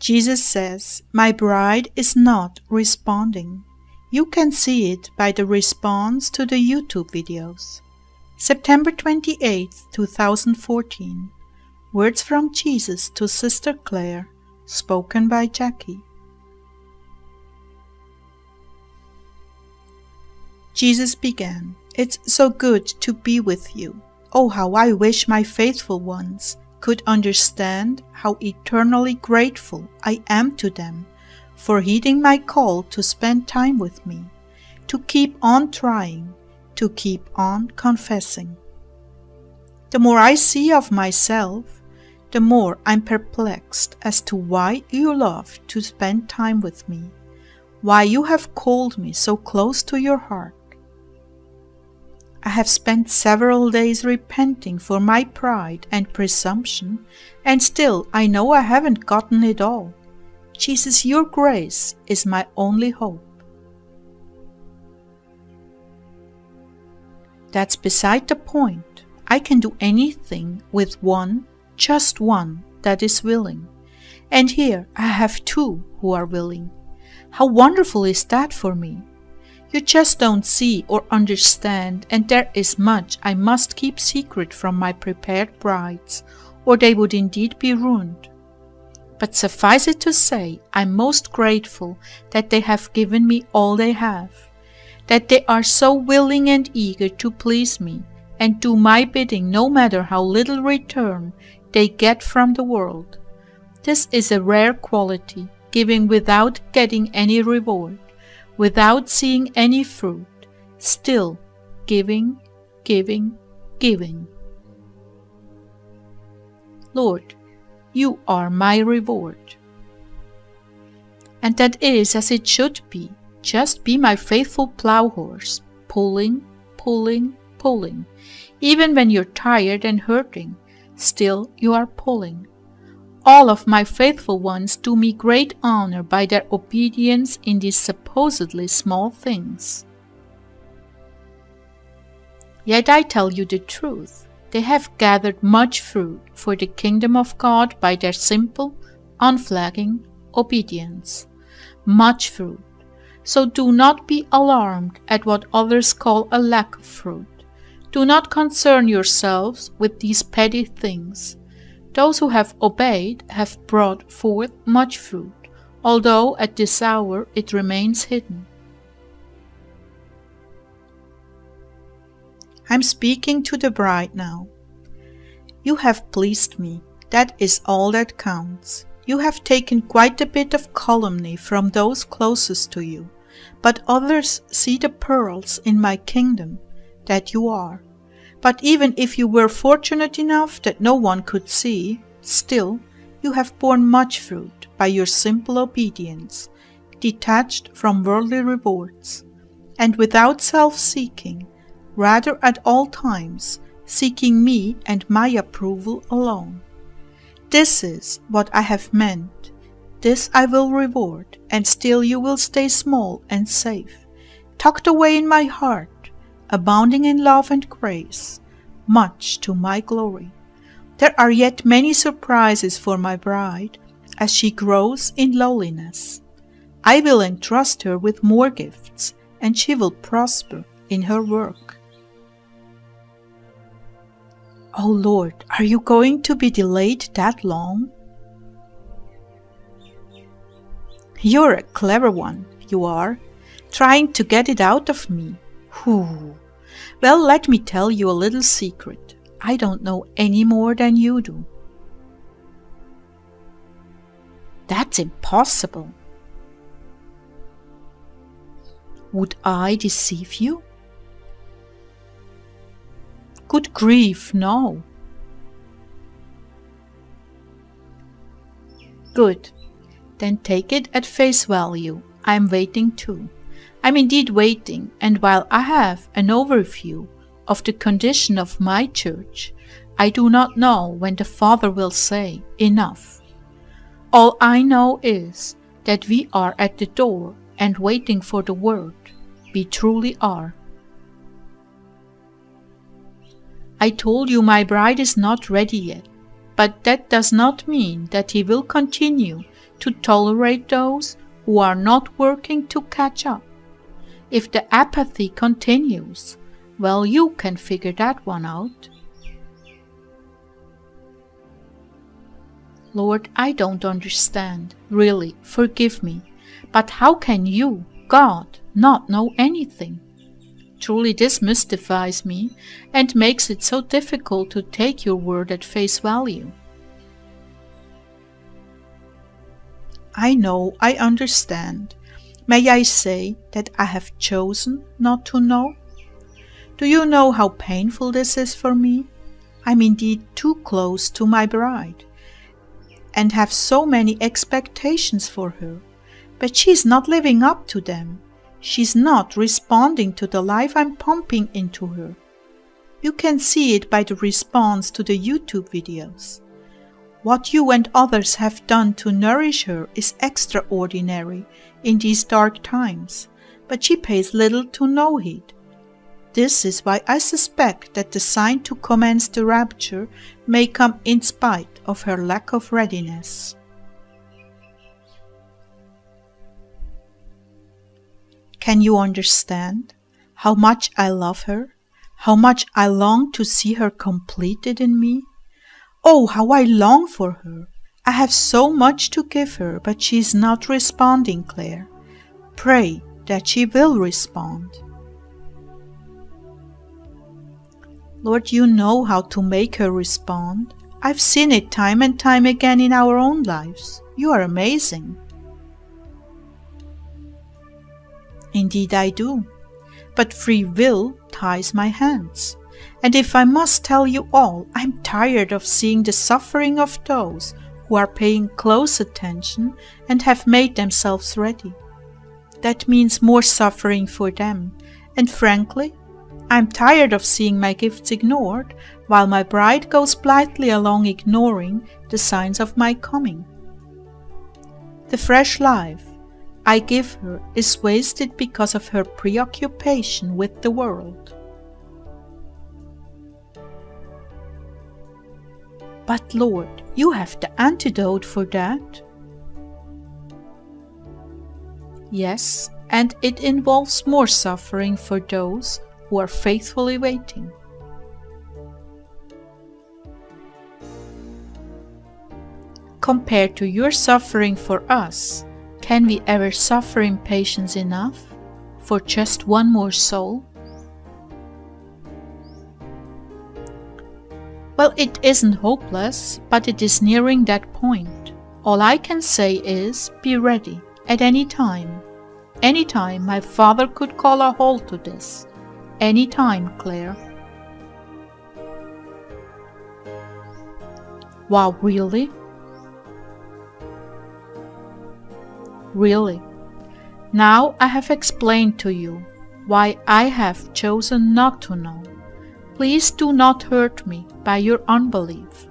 Jesus says, "My bride is not responding." You can see it by the response to the YouTube videos. September 28, 2014. Words from Jesus to Sister Clare, spoken by Jackie. Jesus began, "It's so good to be with you. Oh, how I wish my faithful ones could understand how eternally grateful I am to them for heeding my call to spend time with me, to keep on trying, to keep on confessing. The more I see of myself, the more I'm perplexed as to why you love to spend time with me, why you have called me so close to your heart. I have spent several days repenting for my pride and presumption, and still I know I haven't gotten it all. Jesus, your grace is my only hope." That's beside the point. I can do anything with one, just one, that is willing. And here I have two who are willing. How wonderful is that for me? You just don't see or understand, and there is much I must keep secret from my prepared brides, or they would indeed be ruined. But suffice it to say, I'm most grateful that they have given me all they have, that they are so willing and eager to please me and do my bidding no matter how little return they get from the world. This is a rare quality, giving without getting any reward, without seeing any fruit, still giving, giving, giving. Lord, you are my reward. And that is as it should be. Just be my faithful plow horse, pulling, pulling, pulling. Even when you're tired and hurting, still you are pulling. All of my faithful ones do me great honor by their obedience in these supposedly small things. Yet I tell you the truth, they have gathered much fruit for the kingdom of God by their simple, unflagging obedience. Much fruit. So do not be alarmed at what others call a lack of fruit. Do not concern yourselves with these petty things. Those who have obeyed have brought forth much fruit, although at this hour it remains hidden. I'm speaking to the bride now. You have pleased me. That is all that counts. You have taken quite a bit of calumny from those closest to you, but others see the pearls in my kingdom that you are. But even if you were fortunate enough that no one could see, still you have borne much fruit by your simple obedience, detached from worldly rewards, and without self-seeking, rather at all times seeking me and my approval alone. This is what I have meant. This I will reward, and still you will stay small and safe, tucked away in my heart, abounding in love and grace, much to my glory. There are yet many surprises for my bride as she grows in lowliness. I will entrust her with more gifts, and she will prosper in her work. Oh Lord, are you going to be delayed that long? You're a clever one, you are, trying to get it out of me. Whew. Well, let me tell you a little secret. I don't know any more than you do. That's impossible. Would I deceive you? Good grief, no. Good. Then take it at face value. I'm waiting too. I'm indeed waiting, and while I have an overview of the condition of my church, I do not know when the Father will say, enough. All I know is that we are at the door and waiting for the word. We truly are. I told you my bride is not ready yet, but that does not mean that he will continue to tolerate those who are not working to catch up? If the apathy continues, well, you can figure that one out. Lord, I don't understand. Really, forgive me. But how can you, God, not know anything? Truly, this mystifies me and makes it so difficult to take your word at face value. I know, I understand. May I say that I have chosen not to know? Do you know how painful this is for me? I'm indeed too close to my bride, and have so many expectations for her, but she's not living up to them. She's not responding to the life I'm pumping into her. You can see it by the response to the YouTube videos. What you and others have done to nourish her is extraordinary in these dark times, but she pays little to no heed. This is why I suspect that the sign to commence the rapture may come in spite of her lack of readiness. Can you understand how much I love her, how much I long to see her completed in me? Oh, how I long for her! I have so much to give her, but she is not responding, Clare. Pray that she will respond. Lord, you know how to make her respond. I've seen it time and time again in our own lives. You are amazing. Indeed I do, but free will ties my hands. And if I must tell you all, I'm tired of seeing the suffering of those who are paying close attention and have made themselves ready. That means more suffering for them, and frankly, I'm tired of seeing my gifts ignored while my bride goes blithely along ignoring the signs of my coming. The fresh life I give her is wasted because of her preoccupation with the world. But Lord, you have the antidote for that. Yes, and it involves more suffering for those who are faithfully waiting. Compared to your suffering for us, can we ever suffer in patience enough for just one more soul? Well, it isn't hopeless, but it is nearing that point. All I can say is, be ready at any time. Any time my Father could call a halt to this. Any time, Clare. Wow, really? Really. Now I have explained to you why I have chosen not to know. Please do not hurt me by your unbelief.